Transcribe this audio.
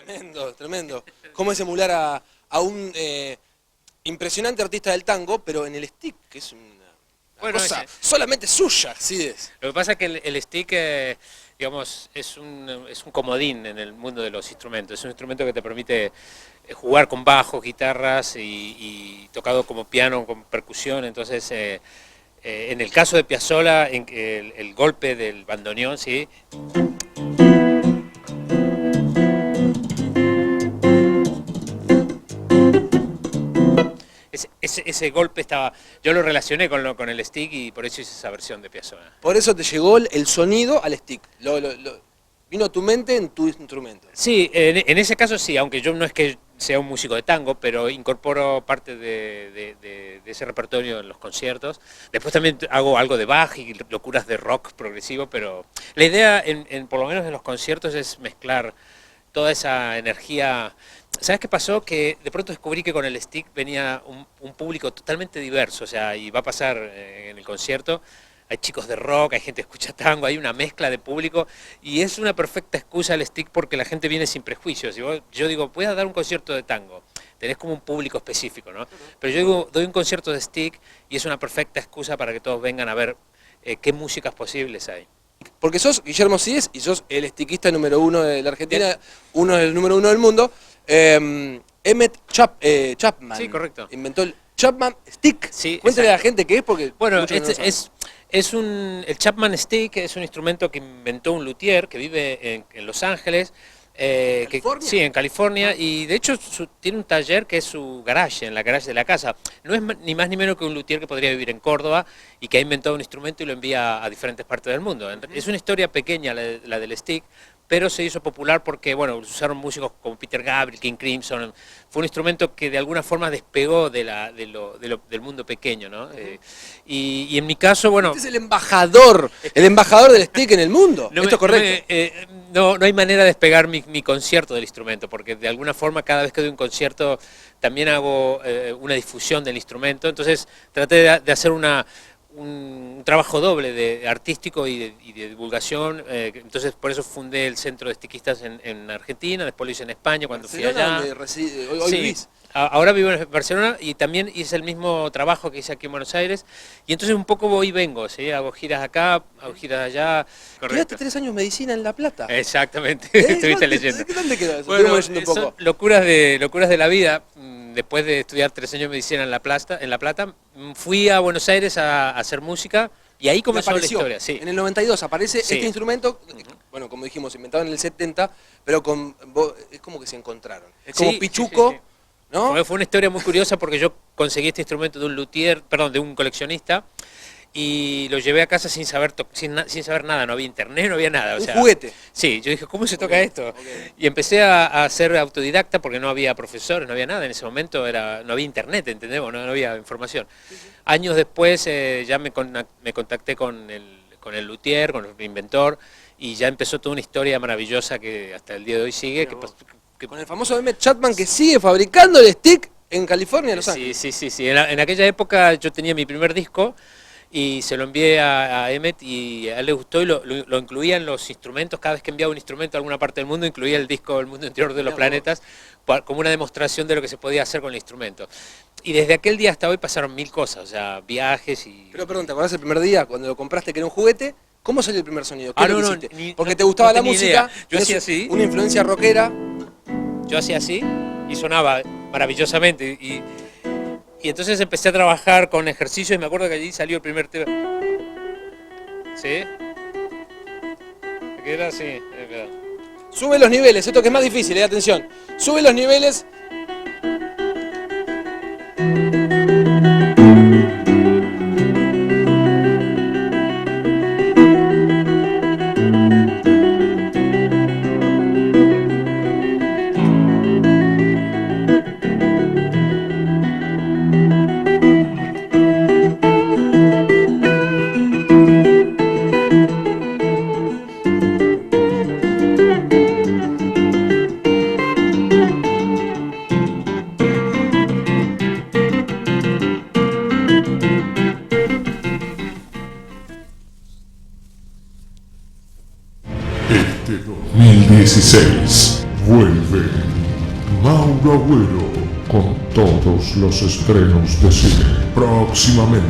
Tremendo, tremendo. ¿Cómo es emular a un impresionante artista del tango, pero en el stick, que es una cosa solamente suya, así es? Lo que pasa es que el stick, digamos, es un comodín en el mundo de los instrumentos. Es un instrumento que te permite jugar con bajos, guitarras y tocado como piano, con percusión. Entonces, en el caso de Piazzolla, el golpe del bandoneón, ¿sí? Ese golpe estaba, yo lo relacioné con el stick y por eso hice esa versión de Piazzolla. Por eso te llegó el sonido al stick. Vino a tu mente en tu instrumento. Sí, en ese caso sí, aunque yo no es que sea un músico de tango, pero incorporo parte de ese repertorio en los conciertos. Después también hago algo de Bach y locuras de rock progresivo, pero la idea, por lo menos en los conciertos, es mezclar toda esa energía. ¿Sabes qué pasó? Que de pronto descubrí que con el stick venía un público totalmente diverso, o sea, y va a pasar en el concierto. Hay chicos de rock, hay gente que escucha tango, hay una mezcla de público y es una perfecta excusa el stick porque la gente viene sin prejuicios. Yo digo, voy a dar un concierto de tango, tenés como un público específico, ¿no? Pero yo digo, doy un concierto de stick y es una perfecta excusa para que todos vengan a ver qué músicas posibles hay. Porque sos Guillermo Sies y sos el stickista número 1 de la Argentina, uno del número 1 del mundo. Emmett Chapman. Sí, correcto. Inventó el Chapman Stick. Sí, cuéntale a la gente qué es, porque bueno, el Chapman Stick es un instrumento que inventó un luthier que vive en Los Ángeles, sí, en California, y de hecho tiene un taller que es su garage, en la garage de la casa. No es ni más ni menos que un luthier que podría vivir en Córdoba y que ha inventado un instrumento y lo envía a diferentes partes del mundo. Es una historia pequeña la del stick, pero se hizo popular porque, bueno, usaron músicos como Peter Gabriel, King Crimson. Fue un instrumento que de alguna forma despegó del mundo pequeño, ¿no? Y en mi caso, bueno... Este es el embajador del stick en el mundo. ¿Esto es correcto? No hay manera de despegar mi concierto del instrumento, porque de alguna forma cada vez que doy un concierto también hago una difusión del instrumento. Entonces traté de hacer un trabajo doble artístico y de divulgación, entonces por eso fundé el Centro de Stickistas en Argentina, después lo hice en España cuando fui allá. Hoy sí, vivís. Ahora vivo en Barcelona y también hice el mismo trabajo que hice aquí en Buenos Aires y entonces un poco voy y vengo, ¿sí? Hago giras acá, hago giras allá. Quedaste 3 años medicina en La Plata. Exactamente, estuviste leyendo. ¿Dónde quedás? Bueno, son locuras de la vida. Después de estudiar 3 años de medicina en La Plata, fui a Buenos Aires a hacer música y ahí comenzó la historia. Sí. En el 92 aparece Sí. este instrumento, bueno, como dijimos, inventado en el 70, pero es como que se encontraron. Es como Sí, Pichuco, sí. ¿no? Fue una historia muy curiosa porque yo conseguí este instrumento de un coleccionista y lo llevé a casa sin saber nada, no había internet, no había nada. Un juguete. Sí, yo dije, ¿cómo se toca esto? Okay. Y empecé a ser autodidacta porque no había profesores, no había nada, en ese momento no había internet, ¿entendemos? No había información. Sí. Años después ya me contacté con el luthier, con el inventor, y ya empezó toda una historia maravillosa que hasta el día de hoy sigue. Con el famoso Emmett Chapman que sigue fabricando el stick en California, Los Ángeles. Sí. En aquella época yo tenía mi primer disco y se lo envié a Emmett y a él le gustó y lo incluía en los instrumentos. Cada vez que enviaba un instrumento a alguna parte del mundo, incluía el disco El Mundo Interior de los Planetas como una demostración de lo que se podía hacer con el instrumento. Y desde aquel día hasta hoy pasaron 1000 cosas, o sea, viajes y... Pero perdón, ¿te acordás el primer día cuando lo compraste que era un juguete? ¿Cómo salió el primer sonido? ¿Qué hiciste? Porque te gustaba la música, yo hacía así, una influencia rockera. Yo hacía así y sonaba maravillosamente y entonces empecé a trabajar con ejercicios y me acuerdo que allí salió el primer tema. ¿Sí? ¿Qué era así? Sube los niveles, esto que es más difícil, atención. Sube los niveles. Este 2016 Vuelve Mauro Agüero con todos los estrenos de cine próximamente.